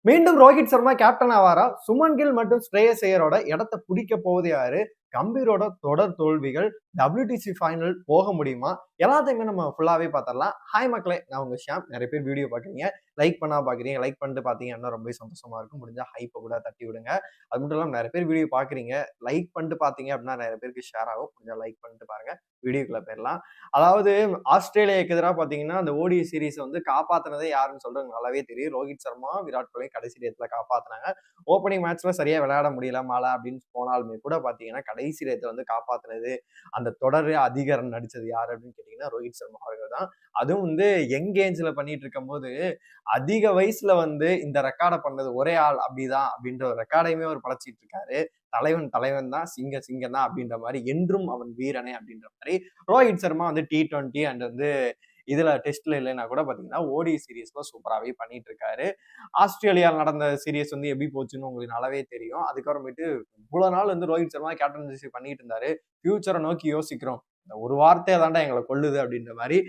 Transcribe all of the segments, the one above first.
மீண்டும் ரோஹித் சர்மா கேப்டன் ஆவாரா? சுமன் கில் மற்றும் ஸ்ரேயஸ் ஐயரோட இடத்தை பிடிக்க போவது யாரு? கம்பீரோட தொடர் தோல்விகள், WTC ஃபைனல் போக முடியுமா? எல்லாத்தையுமே நம்ம ஃபுல்லாவே பார்த்துடலாம். ஹாய் மக்களே, நான் உங்க ஷியாம். நிறைய பேர் வீடியோ பார்க்குறீங்க, லைக் பண்ணா பார்க்குறீங்க. லைக் பண்ணிட்டு பார்த்தீங்கன்னா ரொம்ப சந்தோஷமா இருக்கும். முடிஞ்சா ஹைப்பை கூட தட்டி விடுங்க. அது மட்டும் இல்லாமல் நிறைய பேர் வீடியோ பார்க்குறீங்க, லைக் பண்ணிட்டு பார்த்தீங்க அப்படின்னா நிறைய பேருக்கு ஷேர் ஆகும். கொஞ்சம் லைக் பண்ணிட்டு பாருங்க. வீடியோக்குள்ள போயிடலாம். அதாவது ஆஸ்திரேலியாவுக்கு எதிராக பார்த்தீங்கன்னா அந்த ஓடிஐ சீரீஸ் வந்து காப்பாத்தினதே யாருன்னு சொல்றது நல்லாவே தெரியும். ரோஹித் சர்மா, விராட் கோலி கடைசி நேரத்துல காப்பாத்தினாங்க. ஓப்பனிங் மேட்ச்ல சரியா விளையாட முடியல மழை அப்படின்னு போனாலுமே கூட பாத்தீங்கன்னா கடைசி நேரத்துல வந்து காப்பாத்தினது, அந்த தொடர் அதிக ரன் அடிச்சது யாரு அப்படின்னு கேட்டீங்கன்னா ரோஹித் சர்மா அவர்கள் தான். அதுவும் வந்து யங் ஏஜ்ல பண்ணிட்டு இருக்கும் போது அதிக வயசுல வந்து இந்த ரெக்கார்டை பண்ணது ஒரே ஆள் அப்படிதான் அப்படின்ற ஒரு ரெக்கார்டையுமே அவர் படைச்சிட்டு இருக்காரு. தலைவன் தலைவன் தான், சிங்கம் சிங்கம் தான் அப்படின்ற மாதிரி, என்றும் அவன் வீரனே அப்படின்ற மாதிரி ரோஹித் சர்மா வந்து T20 அண்ட் வந்து இதுல டெஸ்ட்ல இல்லைன்னா கூட பாத்தீங்கன்னா ஓடி சீரீஸ்ல சூப்பராகவே பண்ணிட்டு இருக்காரு. ஆஸ்திரேலியாவில் நடந்த சீரீஸ் வந்து எப்படி போச்சுன்னு உங்களுக்கு நல்லாவே தெரியும். அதுக்கப்புறமேட்டு இவ்வளவு நாள் வந்து ரோஹித் சர்மா கேப்டன்சி பண்ணிட்டு இருந்தாரு. ஃபியூச்சரை நோக்கி யோசிக்கிறோம், இந்த ஒரு வார்த்தையை தாண்டா எங்களை கொல்லுது அப்படின்ற மாதிரி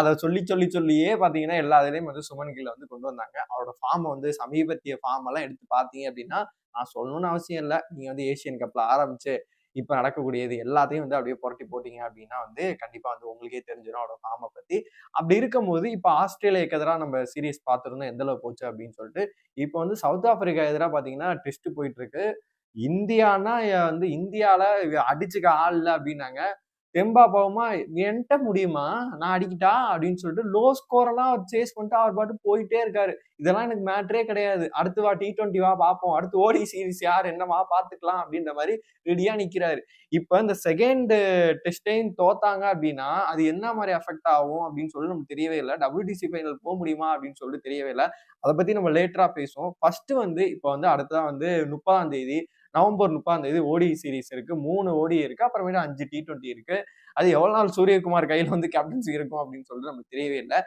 அதை சொல்லி சொல்லி சொல்லியே பாத்தீங்கன்னா எல்லா இதுலயும் வந்து சுமன் கில்ல வந்து கொண்டு வந்தாங்க. அவரோட ஃபார்மை வந்து சமீபத்திய ஃபார்ம் எல்லாம் எடுத்து பாத்தீங்க அப்படின்னா, நான் சொல்லணும்னு அவசியம் இல்லை, நீங்க வந்து ஏசியன் கப்ல ஆரம்பிச்சு இப்ப நடக்கக்கூடியது எல்லாத்தையும் வந்து அப்படியே புரட்டி போட்டீங்க அப்படின்னா வந்து கண்டிப்பா வந்து உங்களுக்கே தெரிஞ்சிடும் அவரோட ஃபார்மை பத்தி. அப்படி இருக்கும்போது இப்ப ஆஸ்திரேலியாவுக்கு எதிராக நம்ம சீரீஸ் பார்த்திருந்தோம் எந்த அளவு போச்சு அப்படின்னு சொல்லிட்டு. இப்ப வந்து சவுத் ஆப்பிரிக்கா எதிராக பாத்தீங்கன்னா டெஸ்ட் போயிட்டு இருக்கு. இந்தியானா வந்து இந்தியால அடிச்சுக்க ஆள் இல்லை அப்படின்னாங்க. தெம்பா பாவமா என்கிட்ட முடியுமா, நான் அடிக்கிட்டா அப்படின்னு சொல்லிட்டு லோ ஸ்கோர் எல்லாம் அவர் சேஸ் பண்ணிட்டு அவர் பாட்டு போயிட்டே இருக்காரு. இதெல்லாம் எனக்கு மேட்டரே கிடையாது, அடுத்து வா T20 வா பார்ப்போம், அடுத்து ஓடி சீரிஸ் யார் என்னவா பார்த்துக்கலாம் அப்படின்ற மாதிரி ரெடியா நிக்கிறாரு. இப்ப இந்த செகண்ட் டெஸ்டையும் தோத்தாங்க அப்படின்னா அது என்ன மாதிரி அஃபெக்ட் ஆகும் அப்படின்னு சொல்லி நமக்கு தெரியவே இல்லை. WTC ஃபைனல் போக முடியுமா அப்படின்னு சொல்லிட்டு தெரியவே இல்லை. அதை பத்தி நம்ம லேட்டரா பேசுவோம். ஃபர்ஸ்ட் வந்து இப்ப வந்து அடுத்ததான் வந்து 30ஆம் தேதி நவம்பர் 30ஆம் தேதி ஓடி சீரிஸ் இருக்கு. 3 ஓடி இருக்கு, அப்புறமேட்டு 5 T20 இருக்கு. அது எவ்வளவு நாள் சூரியகுமார் கையில வந்து கேப்டன்சி இருக்கும் அப்படின்னு சொல்லிட்டு நமக்கு தெரியவே இல்லை.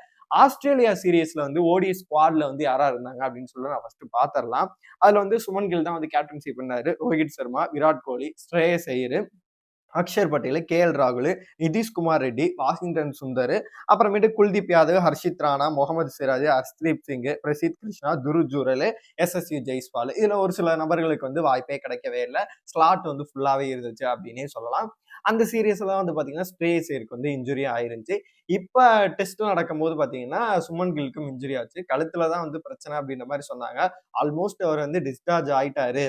ஆஸ்திரேலியா சீரீஸ்ல வந்து ஓடி ஸ்குவாட்ல வந்து யாரா இருந்தாங்க அப்படின்னு சொல்லி நான் ஃபர்ஸ்ட் பாத்திரலாம். அதுல வந்து சுமன் கில் தான் வந்து கேப்டன்சி பண்ணாரு. ரோஹித் சர்மா, விராட் கோலி, ஸ்ரேயஸ் ஐயர், அக்ஷர் பட்டேல், KL ராகுல், நிதிஷ்குமார் ரெட்டி, வாஷிங்டன் சுந்தர், அப்புறமேட்டு குல்தீப் யாதவ், ஹர்ஷித் ராணா, முகமது சிராஜ், ஹர்ஷ்தீப் சிங், பிரசித் கிருஷ்ணா, துரு ஜூரல், SSV ஜெய்ஸ்வால், இதுல ஒரு சில நபர்களுக்கு வந்து வாய்ப்பே கிடைக்கவே இல்லை. ஸ்லாட் வந்து ஃபுல்லாவே இருந்துச்சு அப்படின்னே சொல்லலாம். அந்த சீரீஸ்ல வந்து பாத்தீங்கன்னா ஸ்ரேயஸ் ஐயருக்கு வந்து இன்ஜுரி ஆயிருந்துச்சு. இப்ப டெஸ்ட் நடக்கும் போது பாத்தீங்கன்னா சுமன் கில்க்கும் இன்ஜுரி ஆச்சு. கழுத்துலதான் வந்து பிரச்சனை அப்படின்ற மாதிரி சொன்னாங்க. ஆல்மோஸ்ட் அவர் வந்து டிஸ்சார்ஜ் ஆயிட்டாரு,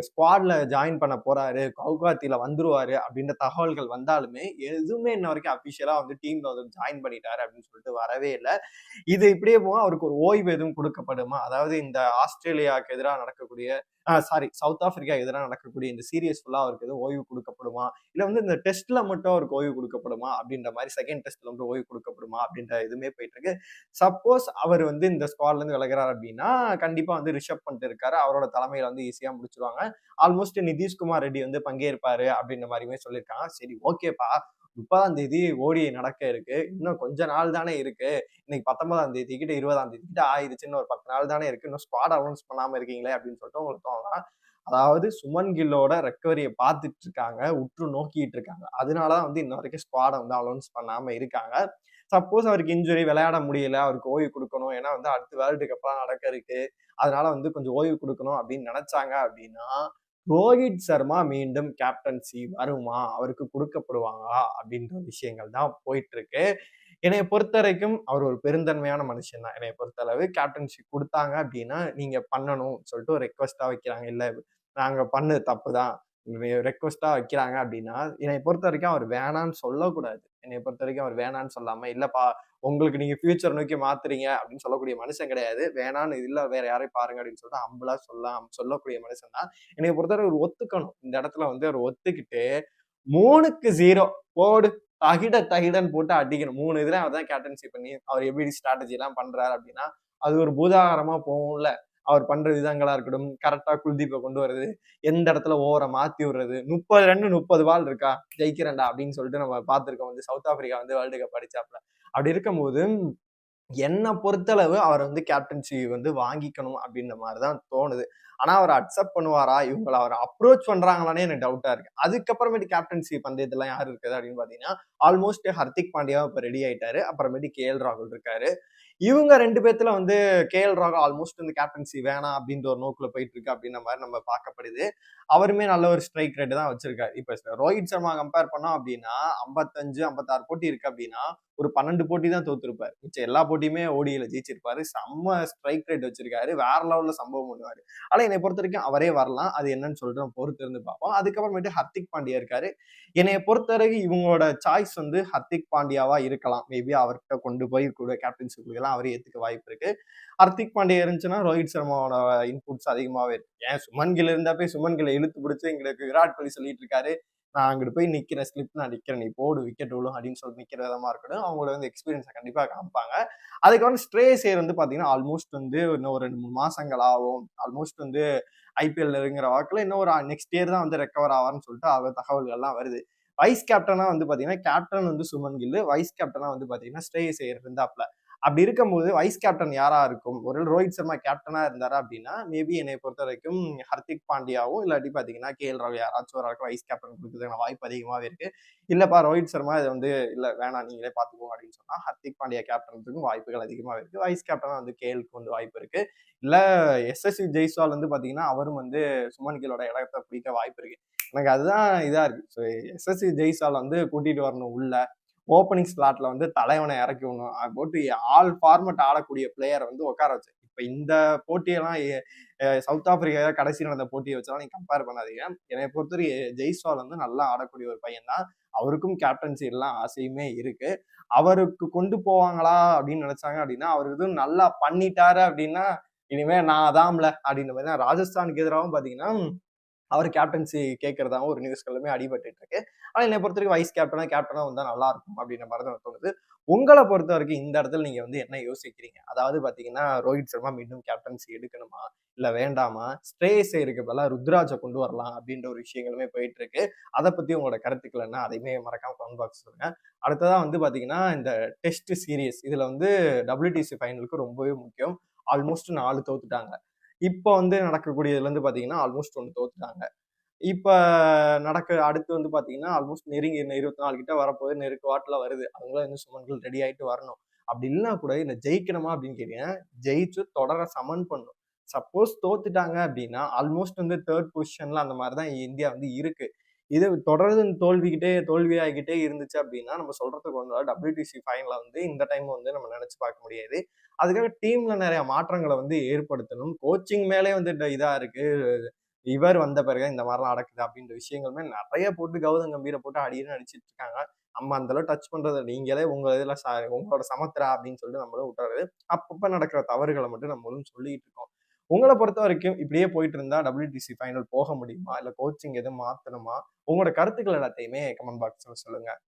ஸ்குவாட்ல ஜாயின் பண்ண போறாரு, கவுகாத்தில வந்துருவாரு அப்படின்ற தகவல்கள் வந்தாலுமே எதுவுமே இன்ன வரைக்கும் அபிஷியலா வந்து டீம்ல வந்து ஜாயின் பண்ணிட்டாரு அப்படின்னு சொல்லிட்டு வரவே இல்லை. இது இப்படியே போக அவருக்கு ஒரு ஓய்வு எதுவும் கொடுக்கப்படுமா? அதாவது இந்த ஆஸ்திரேலியாவுக்கு எதிராக நடக்கக்கூடிய சவுத் ஆப்பிரிக்கா எதிராக நடக்கக்கூடிய இந்த சீரியஸ் ஃபுல்லா அவருக்கு எதுவும் ஓய்வு கொடுக்கப்படுமா, இல்ல வந்து இந்த டெஸ்ட்ல மட்டும் அவருக்கு ஓய்வு கொடுக்கப்படுமா அப்படின்ற மாதிரி, செகண்ட் டெஸ்ட்ல மட்டும் ஓய்வு கொடுக்கப்படுமா அப்படின்ற இதுவுமே போயிட்டு இருக்கு. சப்போஸ் அவர் வந்து இந்த ஸ்குவாட்ல இருந்து விலகிறார் அப்படின்னா கண்டிப்பா வந்து ரிஷப் பண்ணிட்டு இருக்காரு, அவரோட தலைமையில வந்து ஈஸியா முடிச்சிருவாங்க. ஆல்மோஸ்ட் நிதிஷ்குமார் ரெட்டி வந்து பங்கேற்பாரு அப்படின்ற மாதிரியுமே சொல்லியிருக்காங்க. சரி ஓகேப்பா, 30ஆம் தேதி ஓடி நடக்க இருக்கு, இன்னும் கொஞ்ச நாள் தானே இருக்கு, இன்னைக்கு 19ஆம் தேதி கிட்ட 20ஆம் தேதி கிட்ட ஆயிடுச்சுன்னு, ஒரு 10 நாள் தானே இருக்கு, இன்னும் ஸ்குவாட் அனௌன்ஸ் பண்ணாம இருக்கீங்களே அப்படின்னு சொல்லிட்டு உங்களுக்கு தோணலாம். அதாவது சுமன் கில்லோட ரெக்கவரியை பார்த்துட்டு இருக்காங்க, உற்று நோக்கிட்டு இருக்காங்க. அதனாலதான் வந்து இன்ன வரைக்கும் ஸ்குவாடை வந்து அனௌன்ஸ் பண்ணாம இருக்காங்க. சப்போஸ் அவருக்கு இன்ஜுரி, விளையாட முடியல, அவருக்கு ஓய்வு கொடுக்கணும், ஏன்னா வந்து அடுத்து வேர்ல்டு கப்லாம் நடக்க இருக்கு, அதனால வந்து கொஞ்சம் ஓய்வு கொடுக்கணும் அப்படின்னு நினைச்சாங்க அப்படின்னா ரோஹித் சர்மா மீண்டும் கேப்டன்சி வருமா, அவருக்கு கொடுக்கப்படுவாங்களா அப்படின்ற விஷயங்கள் தான் போயிட்டு இருக்கு. என்னைய பொறுத்த வரைக்கும் அவர் ஒரு பெருந்தன்மையான மனுஷன் தான். என்னைய பொறுத்த அளவு கேப்டன்சி கொடுத்தாங்க அப்படின்னா நீங்க பண்ணணும் சொல்லிட்டு ஒரு ரெக்வஸ்டா வைக்கிறாங்க, இல்ல நாங்க பண்ணது தப்புதான் ரெக்வஸ்டா வைக்கிறாங்க அப்படின்னா என்னை பொறுத்த வரைக்கும் அவர் வேணான்னு சொல்லக்கூடாது. என்னை பொறுத்த வரைக்கும் அவர் வேணான்னு சொல்லாம, இல்லப்பா உங்களுக்கு நீங்க ஃபியூச்சர் நோக்கி மாத்துறீங்க அப்படின்னு சொல்லக்கூடிய மனுஷன் கிடையாது. வேணான்னு இல்ல வேற யாரையும் பாருங்க அப்படின்னு சொல்லிட்டு ஹம்பிளா சொல்லக்கூடிய மனுஷன் தான். என்னை பொறுத்தவரை ஒரு ஒத்துக்கணும். இந்த இடத்துல வந்து அவர் ஒத்துக்கிட்டு 3க்கு 0 போடு, தகிடன்னு போட்டு அடிக்கணும். 3 இதுல அவர் தான் கேப்டன்சி பண்ணி அவர் எப்படி ஸ்ட்ராட்டஜி எல்லாம் பண்றாரு அப்படின்னா அது ஒரு பூதாகரமா போகும்ல. அவர் பண்ற விதங்களா இருக்கட்டும், கரெக்டா குல்தீப்பை கொண்டு வர்றது, எந்த இடத்துல ஓவரை மாத்தி விடுறது, 30 ரன் 30 பால் இருக்கா, ஜெயிக்கிறேன்டா அப்படின்னு சொல்லிட்டு நம்ம பார்த்திருக்கோம் வந்து சவுத் ஆப்பிரிக்கா வந்து வேர்ல்டு கப் அடிச்சாப்ல. அப்படி இருக்கும்போது என்ன பொறுத்தளவு அவர் வந்து கேப்டன்சி வந்து வாங்கிக்கணும் அப்படின்ற மாதிரிதான் தோணுது. ஆனா அவர் அக்செப்ட் பண்ணுவாரா, இவங்களை அவர் அப்ரோச் பண்றாங்களானே எனக்கு டவுட்டா இருக்கு. அதுக்கப்புறமேட்டு கேப்டன்சி பந்தயத்துல யாரு இருக்குது அப்படின்னு பாத்தீங்கன்னா ஆல்மோஸ்ட் ஹர்திக் பாண்டியா இப்ப ரெடி ஆயிட்டாரு, அப்புறமேட்டு KL ராகுல் இருக்காரு. இவங்க 2 பேத்துல வந்து கேஎல் ராகுல் ஆல்மோஸ்ட் வந்து கேப்டன்சி வேணாம் அப்படின்ற ஒரு நோக்குல போயிட்டு இருக்கு அப்படின்ற மாதிரி நம்ம பார்க்கப்படுது. அவருமே நல்ல ஒரு ஸ்ட்ரைக் ரேட் தான் வச்சிருக்காரு. இப்ப ரோஹித் சர்மா கம்பேர் பண்ணோம் அப்படின்னா 55, 56 போட்டி இருக்கு அப்படின்னா ஒரு 12 போட்டி தான் தோத்துருப்பாரு. மிச்சம் எல்லா போட்டியுமே ஓடியில ஜெயிச்சிருப்பாரு. செம்ம ஸ்ட்ரைக் ரேட் வச்சிருக்காரு. வேற லெவல்ல சம்பவம் பண்ணுவாரு. ஆனா என்னை பொறுத்த வரைக்கும் அவரே வரலாம். அது என்னன்னு சொல்லிட்டு நம்ம பொறுத்து இருந்து பார்ப்போம். அதுக்கப்புறமேட்டு ஹர்திக் பாண்டியா இருக்காரு. என்னைய பொறுத்தவரைக்கும் இவங்களோட சாய்ஸ் வந்து ஹர்திக் பாண்டியாவா இருக்கலாம். மேபி அவர்கிட்ட கொண்டு போய் கூட கேப்டன்சி குடுக்கலாம். அவரே ஏத்துக்க வாய்ப்பு இருக்கு. ஹர்திக் பாண்டியா இருந்துச்சுன்னா ரோஹித் சர்மாவோட இன்புட்ஸ் அதிகமாவே இருக்கு. ஏன் சுமன் கில் இருந்தா போய் சுமன் கில்ல இழுத்து பிடிச்சு எங்களுக்கு விராட் கோலி சொல்லிட்டு இருக்காரு. நான் அங்கிட்டு போய் நிக்கிறேன். ஸ்லிப் நான் நிக்கிறேன். நீ போடு விக்கெட் விழும் அப்படின்னு சொல்லி நிக்கிற விதமா இருக்கட்டும். அவங்களோட வந்து எக்ஸ்பீரியன்ஸ கண்டிப்பா காமிப்பாங்க. அதுக்கப்புறம் ஸ்ரேயஸ் ஐயர் வந்து பாத்தீங்கன்னா ஆல்மோஸ்ட் வந்து இன்னும் ஒரு 2, 3 மாசங்கள் ஆகும். ஆல்மோஸ்ட் வந்து ஐபிஎல் இருக்கிற வாக்குல இன்னும் ஒரு நெக்ஸ்ட் இயர் தான் வந்து ரெக்கவர் ஆவார்னு சொல்லிட்டு தகவல்கள் எல்லாம் வருது. வைஸ் கேப்டனா வந்து பாத்தீங்கன்னா கேப்டன் வந்து சுமன் கில், வைஸ் கேப்டனா வந்து பாத்தீங்கன்னா ஸ்ரேயஸ் ஐயர் இருந்தாப்ல. அப்படி இருக்கும்போது வைஸ் கேப்டன் யாரா இருக்கும்? ஒருவேளை ரோஹித் சர்மா கேப்டனா இருந்தாரா அப்படின்னா மேபி என்னை பொறுத்த வரைக்கும் ஹர்திக் பாண்டியாவோ இல்லாட்டி பாத்தீங்கன்னா கேஎல் ராகுல் யாராச்சும் ஒரு ஆளுக்கு வைஸ் கேப்டன் கொடுக்கறதுக்கான வாய்ப்பு அதிகமாவே இருக்கு. இல்லப்பா ரோஹித் சர்மா இதை வந்து இல்ல வேணாம் நீங்களே பாத்துக்கோங்க அப்படின்னு சொன்னா ஹர்திக் பாண்டியா கேப்டனுக்கும் வாய்ப்புகள் அதிகமா இருக்கு. வைஸ் கேப்டனா வந்து கேஎலுக்கு வந்து வாய்ப்பு இருக்கு. இல்ல எஸ்எஸ்சி ஜெய்ஸ்வால் வந்து பாத்தீங்கன்னா அவரும் வந்து சுமன் கில்லோட இடத்தை பிடிக்க வாய்ப்பு இருக்கு. எனக்கு அதுதான் இதா இருக்கு. ஸோ எஸ்எஸ்சி ஜெய்ஸ்வால் வந்து கூட்டிட்டு வரணும் உள்ள. ஓப்பனிங் ஸ்லாட்ல வந்து தலைவனை இறக்கி விடணும். அது போட்டு ஆல் ஃபார்மட் ஆடக்கூடிய பிளேயரை வந்து உட்கார வச்சு. இப்ப இந்த போட்டியெல்லாம் சவுத் ஆப்பிரிக்கா கடைசி நடந்த போட்டியை வச்செல்லாம் நீங்க கம்பேர் பண்ணாதீங்க. என்னை பொறுத்தவரை ஜெய்ஸ்வால் வந்து நல்லா ஆடக்கூடிய ஒரு பையன் தான். அவருக்கும் கேப்டன்சி எல்லாம் ஆசையுமே இருக்கு. அவருக்கு கொண்டு போவாங்களா அப்படின்னு நினைச்சாங்க அப்படின்னா அவர் எதுவும் நல்லா பண்ணிட்டாரு அப்படின்னா இனிமே நான் அதான்ல அப்படின்ற மாதிரி ராஜஸ்தானுக்கு எதிராகவும் பாத்தீங்கன்னா அவர் கேப்டன்சி கேட்கறதாவும் ஒரு நியூஸ்களுமே அடிபட்டு இருக்கு. ஆனா என்னை பொறுத்த வரைக்கும் வைஸ் கேப்டனா வந்தா நல்லா இருக்கும் அப்படின்ற மாதிரி தான் தோணுது. உங்களை பொறுத்த வரைக்கும் இந்த இடத்துல நீங்க வந்து என்ன யோசிக்கிறீங்க? அதாவது பாத்தீங்கன்னா ரோஹித் சர்மா மீண்டும் கேப்டன்சி எடுக்கணுமா? இல்ல வேண்டாமா? ஸ்ரேயஸ் ஐயருக்கு பதிலா ருத்ராஜை கொண்டு வரலாம் அப்படின்ற ஒரு விஷயங்களுமே போயிட்டு இருக்கு. அதை பத்தி உங்களோட கருத்துக்கள் என்ன? அதையுமே மறக்காம கமெண்ட் பாக்ஸ் சொல்லுங்க. அடுத்ததா வந்து பாத்தீங்கன்னா இந்த டெஸ்ட் சீரிஸ் இதுல வந்து WTC ஃபைனலுக்கு ரொம்பவே முக்கியம். ஆல்மோஸ்ட் 4 தோத்துட்டாங்க. இப்ப வந்து நடக்கக்கூடியதுல இருந்து பாத்தீங்கன்னா ஆல்மோஸ்ட் 1 தோத்துட்டாங்க. இப்ப அடுத்து வந்து பாத்தீங்கன்னா ஆல்மோஸ்ட் நெருங்கி 24 கிட்ட வரப்போகுது. நெருக்குவாட்டுல வருது. அவங்களும் இன்னும் சுமன் கில் ரெடி ஆயிட்டு வரணும். அப்படி இல்லைன்னா கூட இல்ல ஜெயிக்கணுமா அப்படின்னு கேட்டீங்கன்னா ஜெயிச்சு தொடர சமன் பண்ணும். சப்போஸ் தோத்துட்டாங்க அப்படின்னா ஆல்மோஸ்ட் வந்து 3rd பொசிஷன்ல அந்த மாதிரிதான் இந்தியா வந்து இருக்கு. இது தொடர்ந்து தோல்வியாகிக்கிட்டே இருந்துச்சு அப்படின்னா நம்ம சொல்றதுக்கு ஒண்ணு WTC ஃபைனல வந்து இந்த டைம் வந்து நம்ம நினைச்சு பார்க்க முடியாது. அதுக்காக டீம்ல நிறைய மாற்றங்களை வந்து ஏற்படுத்தணும். கோச்சிங் மேலே வந்து இதா இருக்கு. இவர் வந்த பிறகு இந்த மாதிரிலாம் நடக்குது அப்படின்ற விஷயங்களுமே நிறைய போட்டு கௌதம் கம்பீரை போட்டு அடின்னு அடிச்சிட்டு இருக்காங்க. நம்ம அந்த அளவு டச் பண்றது நீங்களே உங்க இதுல உங்களோட சமத்ரா அப்படின்னு சொல்லிட்டு நம்மளும் விட்டுறது. அப்பப்ப நடக்கிற தவறுகளை மட்டும் நம்மளும் சொல்லிட்டு இருக்கோம். உங்களை பொறுத்த வரைக்கும் இப்படியே போயிட்டு இருந்தா WTC ஃபைனல் போக முடியுமா? இல்ல கோச்சிங் எதுவும் மாத்தணுமா? உங்களோட கருத்துக்கள் எல்லாத்தையுமே கமெண்ட் பாக்ஸ்ல சொல்லுங்க.